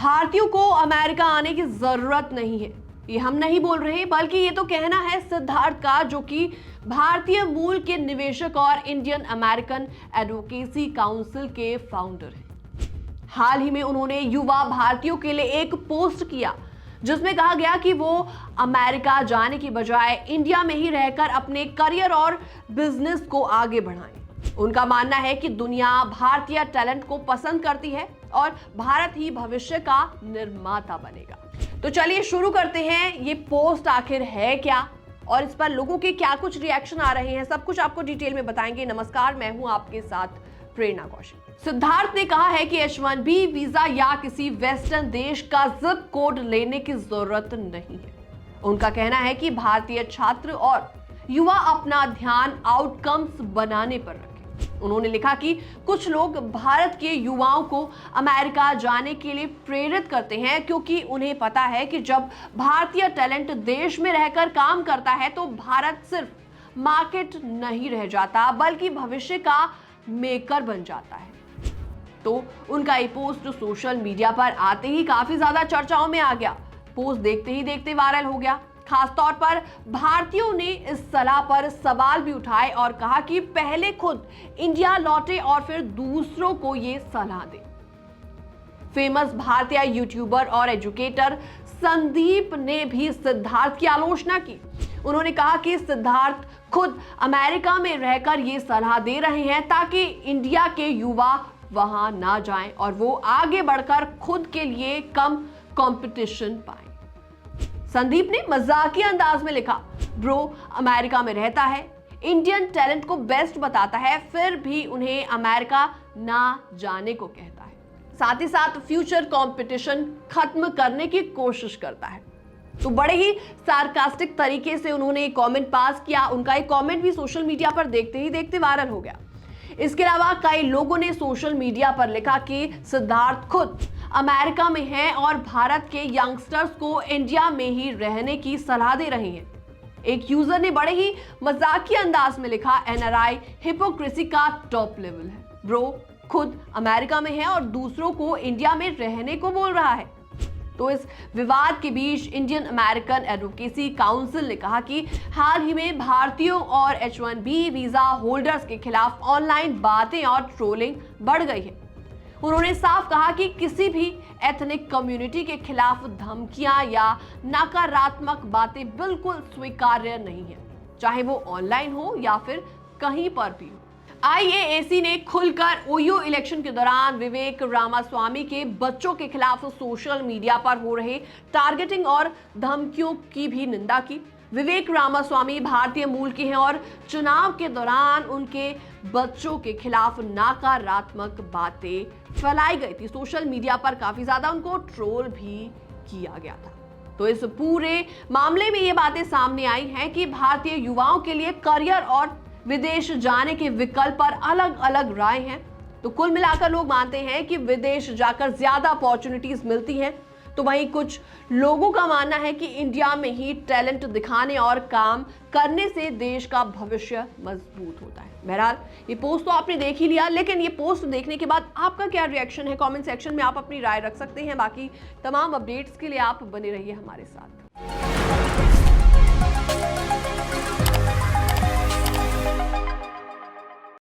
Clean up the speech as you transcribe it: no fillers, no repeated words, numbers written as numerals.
भारतीयों को अमेरिका आने की जरूरत नहीं है, ये हम नहीं बोल रहे, बल्कि ये तो कहना है सिद्धार्थ का, जो कि भारतीय मूल के निवेशक और इंडियन अमेरिकन एडवोकेसी काउंसिल के फाउंडर हैं। हाल ही में उन्होंने युवा भारतीयों के लिए एक पोस्ट किया जिसमें कहा गया कि वो अमेरिका जाने की बजाय इंडिया में ही रहकर अपने करियर और बिजनेस को आगे बढ़ाएं। उनका मानना है कि दुनिया भारतीय टैलेंट को पसंद करती है और भारत ही भविष्य का निर्माता बनेगा। तो चलिए शुरू करते हैं। ये पोस्ट आखिर है क्या और इस पर लोगों के क्या कुछ रिएक्शन आ रहे हैं, सब कुछ आपको डिटेल में बताएंगे। नमस्कार, मैं हूं आपके साथ प्रेरणा कौशिक। सिद्धार्थ ने कहा है कि H1B वीजा या किसी वेस्टर्न देश का जिप कोड लेने की जरूरत नहीं है। उनका कहना है कि भारतीय छात्र और युवा अपना ध्यान आउटकम्स बनाने पर रखें। उन्होंने लिखा कि कुछ लोग भारत के युवाओं को अमेरिका जाने के लिए प्रेरित करते हैं क्योंकि उन्हें पता है कि जब भारतीय टैलेंट देश में रहकर काम करता है तो भारत सिर्फ मार्केट नहीं रह जाता बल्कि भविष्य का मेकर बन जाता है। तो उनका ये पोस्ट सोशल मीडिया पर आते ही काफी ज्यादा चर्चाओं में आ गया। पोस्ट देखते ही देखते वायरल हो गया। खासतौर पर भारतीयों ने इस सलाह पर सवाल भी उठाए और कहा कि पहले खुद इंडिया लौटे और फिर दूसरों को ये सलाह दे। फेमस भारतीय यूट्यूबर और एजुकेटर संदीप ने भी सिद्धार्थ की आलोचना की। उन्होंने कहा कि सिद्धार्थ खुद अमेरिका में रहकर ये सलाह दे रहे हैं ताकि इंडिया के युवा वहां ना जाएं और वो आगे बढ़कर खुद के लिए कम कंपटीशन पाएं। संदीप ने मजाकिया अंदाज में लिखा, ब्रो अमेरिका में रहता है, इंडियन टैलेंट को बेस्ट बताता है, फिर भी उन्हें अमेरिका ना जाने को कहता है। साथ ही साथ फ्यूचर कंपटीशन खत्म करने की कोशिश करता है। तो बड़े ही सार्कास्टिक तरीके से उन्होंने एक कमेंट पास किया। उनका एक कमेंट भी सोशल मीडिया पर देखते ही देखते वायरल हो गया। इसके अलावा कई लोगों ने सोशल मीडिया पर लिखा कि सिद्धार्थ खुद अमेरिका में हैं और भारत के यंगस्टर्स को इंडिया में ही रहने की सलाह दे रहे हैं। एक यूजर ने बड़े ही मजाकिया अंदाज में लिखा, NRI हिपोक्रेसी का टॉप लेवल है, ब्रो खुद अमेरिका में है और दूसरों को इंडिया में रहने को बोल रहा है। तो इस विवाद के बीच इंडियन अमेरिकन एडवोकेसी काउंसिल ने कहा कि हाल ही में भारतीयों और H1B वीजा होल्डर्स के खिलाफ ऑनलाइन बातें और ट्रोलिंग बढ़ गई है। उन्होंने साफ कहा कि किसी भी एथनिक कम्युनिटी के खिलाफ धमकियां या नकारात्मक बातें बिल्कुल स्वीकार्य नहीं है, चाहे वो ऑनलाइन हो या फिर कहीं पर भी हो। IAAC ने खुलकर ओयो इलेक्शन के दौरान विवेक रामास्वामी के बच्चों के खिलाफ सोशल मीडिया पर हो रहे टारगेटिंग और धमकियों की भी निंदा की। विवेक रामास्वामी भारतीय मूल के हैं और चुनाव के दौरान उनके बच्चों के खिलाफ नकारात्मक बातें फैलाई गई थी। सोशल मीडिया पर काफी ज्यादा उनको ट्रोल भी किया गया था। तो इस पूरे मामले में ये बातें सामने आई हैं कि भारतीय युवाओं के लिए करियर और विदेश जाने के विकल्प पर अलग अलग राय हैं। तो कुल मिलाकर लोग मानते हैं कि विदेश जाकर ज्यादा अपॉर्चुनिटीज मिलती हैं, तो वहीं कुछ लोगों का मानना है कि इंडिया में ही टैलेंट दिखाने और काम करने से देश का भविष्य मजबूत होता है। बहरहाल ये पोस्ट तो आपने देख ही लिया, लेकिन ये पोस्ट देखने के बाद आपका क्या रिएक्शन है, कमेंट सेक्शन में आप अपनी राय रख सकते हैं। बाकी तमाम अपडेट्स के लिए आप बने रहिए हमारे साथ।